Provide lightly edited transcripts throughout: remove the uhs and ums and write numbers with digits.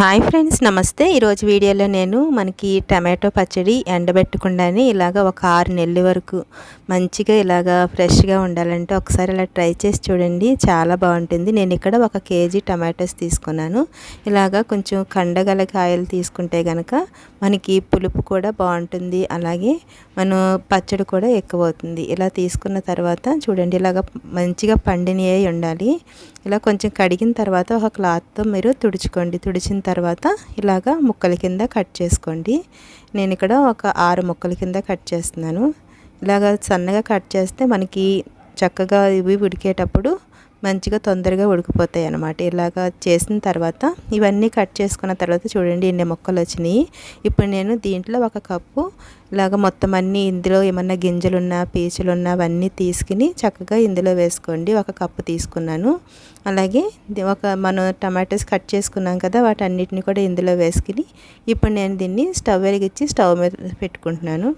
Hi friends, నమస్తే. ఈరోజు వీడియోలో నేను మనకి టమాటో పచ్చడి ఎండబెట్టకుండానే ఇలాగ ఒక 6 నెలల వరకు మంచిగా ఇలాగ ఫ్రెష్గా ఉండాలంటే ఒకసారి ఇలా ట్రై చేసి చూడండి. చాలా బాగుంటుంది. నేను ఇక్కడ 1 కేజీ టమాటోస్ తీసుకున్నాను. ఇలాగ కొంచెం కండగల కాయలు తీసుకుంటే కనుక మనకి పులుపు కూడా బాగుంటుంది, అలాగే మన పచ్చడి కూడా ఎక్కువ అవుతుంది. ఇలా తీసుకున్న తర్వాత చూడండి, ఇలాగ మంచిగా పండినవి ఉండాలి. ఇలా కొంచెం కడిగిన తర్వాత ఒక క్లాత్తో మీరు తుడుచుకోండి. తుడిచిన తర్వాత ఇలాగా ముక్కల కింద కట్ చేసుకోండి. నేను ఇక్కడ ఒక 6 ముక్కల కింద కట్ చేస్తున్నాను. ఇలాగ సన్నగా కట్ చేస్తే మనకి చక్కగా ఇవి ఉడికేటప్పుడు మంచిగా తొందరగా ఉడికిపోతాయి అన్నమాట. ఇలాగ చేసిన తర్వాత ఇవన్నీ కట్ చేసుకున్న తర్వాత చూడండి ఎన్ని ముక్కలు వచ్చినాయి. ఇప్పుడు నేను దీంట్లో 1 కప్పు ఇలాగ మొత్తం అన్నీ ఇందులో ఏమన్నా గింజలున్నా పీచులున్నా అవన్నీ తీసుకుని చక్కగా ఇందులో వేసుకోండి. 1 కప్పు తీసుకున్నాను. అలాగే మనం టమాటోస్ కట్ చేసుకున్నాం కదా, వాటన్నిటిని కూడా ఇందులో వేసుకుని ఇప్పుడు నేను దీన్ని స్టవ్ వెలిగించి స్టవ్ మీద పెట్టుకుంటున్నాను.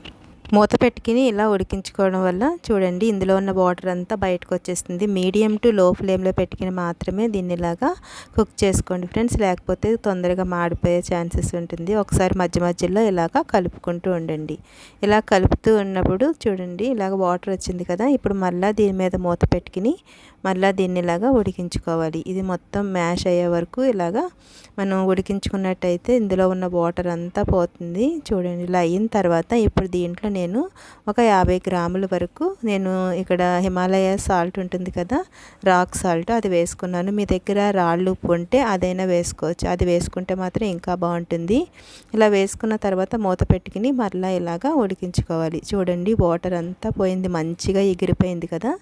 మూత పెట్టుకుని ఇలా ఉడికించుకోవడం వల్ల చూడండి ఇందులో ఉన్న వాటర్ అంతా బయటకు వచ్చేస్తుంది. మీడియం టు లో ఫ్లేమ్లో పెట్టుకుని మాత్రమే దీన్ని ఇలాగా కుక్ చేసుకోండి ఫ్రెండ్స్, లేకపోతే తొందరగా మాడిపోయే ఛాన్సెస్ ఉంటుంది. ఒకసారి మధ్య మధ్యలో ఇలాగా కలుపుకుంటూ ఉండండి. ఇలా కలుపుతూ ఉన్నప్పుడు చూడండి ఇలాగ వాటర్ వచ్చింది కదా, ఇప్పుడు మళ్ళీ దీని మీద మూత పెట్టుకుని మళ్ళీ దీన్ని ఇలాగా ఉడికించుకోవాలి. ఇది మొత్తం మ్యాష్ అయ్యే వరకు ఇలాగా మనం ఉడికించుకున్నట్టయితే ఇందులో ఉన్న వాటర్ అంతా పోతుంది. చూడండి ఇలా అయిన తర్వాత ఇప్పుడు దీంట్లో నేను ఒక 50 గ్రాముల వరకు నేను ఇక్కడ హిమాలయ సాల్ట్ ఉంటుంది కదా, రాక్ సాల్ట్, అది వేసుకున్నాను. మీ దగ్గర రాళ్ళు ఉప్పు ఉంటే అదైనా వేసుకోవచ్చు. అది వేసుకుంటే మాత్రం ఇంకా బాగుంటుంది. ఇలా వేసుకున్న తర్వాత మూత పెట్టుకుని మళ్ళీ ఇలాగా ఉడికించుకోవాలి. చూడండి వాటర్ అంతా పోయింది, మంచిగా ఎగిరిపోయింది కదా.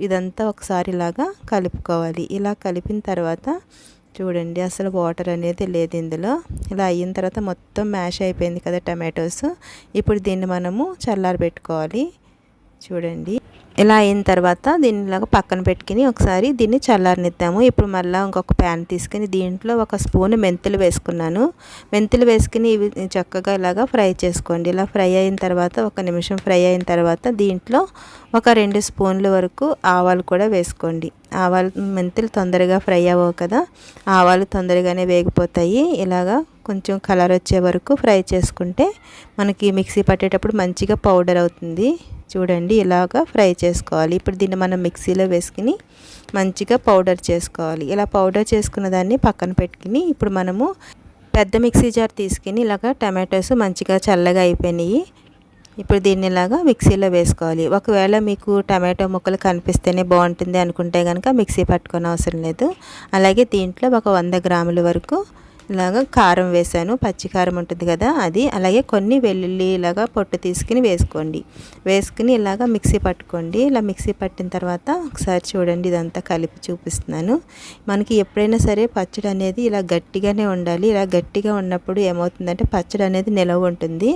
ఇదంతా ఒకసారి ఇలాగా కలుపుకోవాలి. ఇలా కలిపిన తర్వాత చూడండి అసలు వాటర్ అనేది లేదు ఇందులో. ఇలా అయిన తర్వాత మొత్తం మ్యాష్ అయిపోయింది కదా టమాటోస్. ఇప్పుడు దీన్ని మనము చల్లారబెట్టుకోవాలి. చూడండి ఇలా అయిన తర్వాత దీన్ని ఇలాగ పక్కన పెట్టుకుని ఒకసారి దీన్ని చల్లారనిద్దాము. ఇప్పుడు మళ్ళీ ఇంకొక ప్యాన్ తీసుకుని దీంట్లో 1 స్పూన్ మెంతులు వేసుకున్నాను. మెంతులు వేసుకుని ఇవి చక్కగా ఇలాగ ఫ్రై చేసుకోండి. ఇలా ఫ్రై అయిన తర్వాత 1 నిమిషం ఫ్రై అయిన తర్వాత దీంట్లో ఒక 2 స్పూన్ల వరకు ఆవాలు కూడా వేసుకోండి. ఆవాలు మెంతులు తొందరగా ఫ్రై అవ్వవు కదా, ఆవాలు తొందరగానే వేగిపోతాయి. ఇలాగా కొంచెం కలర్ వచ్చే వరకు ఫ్రై చేసుకుంటే మనకి మిక్సీ పట్టేటప్పుడు మంచిగా పౌడర్ అవుతుంది. చూడండి ఇలాగా ఫ్రై చేసుకోవాలి. ఇప్పుడు దీన్ని మనం మిక్సీలో వేసుకుని మంచిగా పౌడర్ చేసుకోవాలి. ఇలా పౌడర్ చేసుకున్న దాన్ని పక్కన పెట్టుకుని ఇప్పుడు మనము పెద్ద మిక్సీ జార్ తీసుకుని ఇలాగ టమాటోస్ మంచిగా చల్లగా అయిపోయినాయి. ఇప్పుడు దీన్ని ఇలాగా మిక్సీలో వేసుకోవాలి. ఒకవేళ మీకు టమాటో ముక్కలు కనిపిస్తేనే బాగుంటుంది అనుకుంటే కనుక మిక్సీ పట్టుకోని అవసరం లేదు. అలాగే దీంట్లో ఒక 100 గ్రాముల వరకు ఇలాగ కారం వేసాను, పచ్చి కారం ఉంటుంది కదా అది. అలాగే కొన్ని వెల్లుల్లి ఇలాగా పొట్టు తీసుకుని వేసుకోండి. వేసుకుని ఇలాగ మిక్సీ పట్టుకోండి. ఇలా మిక్సీ పట్టిన తర్వాత ఒకసారి చూడండి ఇదంతా కలిపి చూపిస్తున్నాను. మనకి ఎప్పుడైనా సరే పచ్చడి అనేది ఇలా గట్టిగానే ఉండాలి. ఇలా గట్టిగా ఉన్నప్పుడు ఏమవుతుందంటే పచ్చడి అనేది నిలవ ఉంటుంది.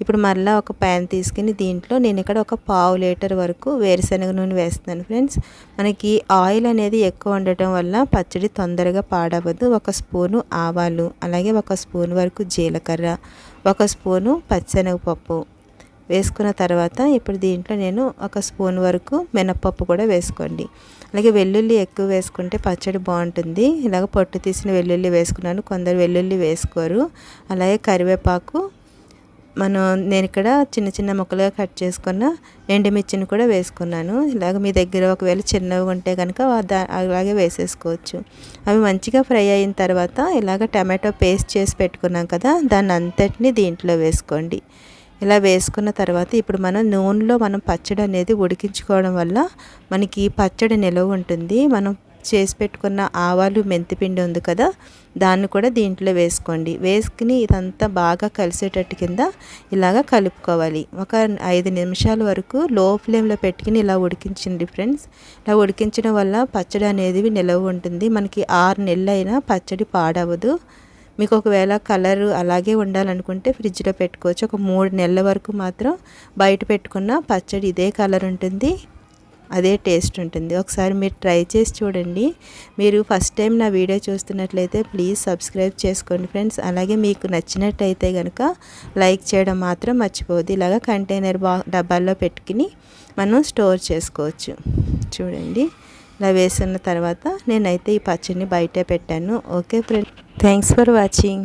ఇప్పుడు మళ్ళీ ఒక ప్యాన్ తీసుకుని దీంట్లో నేను ఇక్కడ ఒక 1/2 లీటర్ వరకు వేరుశనగ నూనె వేస్తున్నాను ఫ్రెండ్స్. మనకి ఆయిల్ అనేది ఎక్కువ ఉండటం వల్ల పచ్చడి తొందరగా పాడవద్దు. 1 స్పూను ఆవాలు, అలాగే 1 స్పూన్ వరకు జీలకర్ర, 1 స్పూను పచ్చెనగపప్పు వేసుకున్న తర్వాత ఇప్పుడు దీంట్లో నేను 1 స్పూన్ వరకు మినపప్పు కూడా వేసుకోండి. అలాగే వెల్లుల్లి ఎక్కువ వేసుకుంటే పచ్చడి బాగుంటుంది. ఇలాగ పొట్టు తీసిన వెల్లుల్లి వేసుకున్నాను, కొందరు వెల్లుల్లి వేసుకోరు. అలాగే కరివేపాకు, నేను ఇక్కడ చిన్న చిన్న ముక్కలుగా కట్ చేసుకున్న ఎండుమిర్చిని కూడా వేసుకున్నాను. ఇలాగ మీ దగ్గర ఒకవేళ చిన్నవి ఉంటే కనుక అలాగే వేసేసుకోవచ్చు. అవి మంచిగా ఫ్రై అయిన తర్వాత ఇలాగ టమాటో పేస్ట్ చేసి పెట్టుకున్నాం కదా, దాన్ని అంతటిని దీంట్లో వేసుకోండి. ఇలా వేసుకున్న తర్వాత ఇప్పుడు మనం పచ్చడి అనేది ఉడికించుకోవడం వల్ల మనకి పచ్చడి నిలవ ఉంటుంది. మనం చేసి పెట్టుకున్న ఆవాలు మెంతిపిండి ఉంది కదా, దాన్ని కూడా దీంట్లో వేసుకోండి. వేసుకుని ఇదంతా బాగా కలిసేటట్టు కింద ఇలాగ కలుపుకోవాలి. ఒక 5 నిమిషాల వరకు లో ఫ్లేమ్లో పెట్టుకుని ఇలా ఉడికించండి ఫ్రెండ్స్. ఇలా ఉడికించడం వల్ల పచ్చడి అనేది నిలవ ఉంటుంది. మనకి 6 నెలలు అయినా పచ్చడి పాడవదు. మీకు ఒకవేళ కలర్ అలాగే ఉండాలనుకుంటే ఫ్రిడ్జ్లో పెట్టుకోవచ్చు. ఒక 3 నెలల వరకు మాత్రం బయట పెట్టుకున్న పచ్చడి ఇదే కలర్ ఉంటుంది, అదే టేస్ట్ ఉంటుంది. ఒకసారి మీరు ట్రై చేసి చూడండి. మీరు ఫస్ట్ టైం నా వీడియో చూస్తున్నట్లయితే ప్లీజ్ సబ్స్క్రైబ్ చేసుకోండి ఫ్రెండ్స్. అలాగే మీకు నచ్చినట్టయితే కనుక లైక్ చేయడం మాత్రం మర్చిపోవద్దు. ఇలాగ కంటైనర్ డబ్బాల్లో పెట్టుకుని మనం స్టోర్ చేసుకోవచ్చు. చూడండి ఇలా వేసుకున్న తర్వాత నేనైతే ఈ పచ్చడిని బయటే పెట్టాను. Okay friends. Thanks for watching.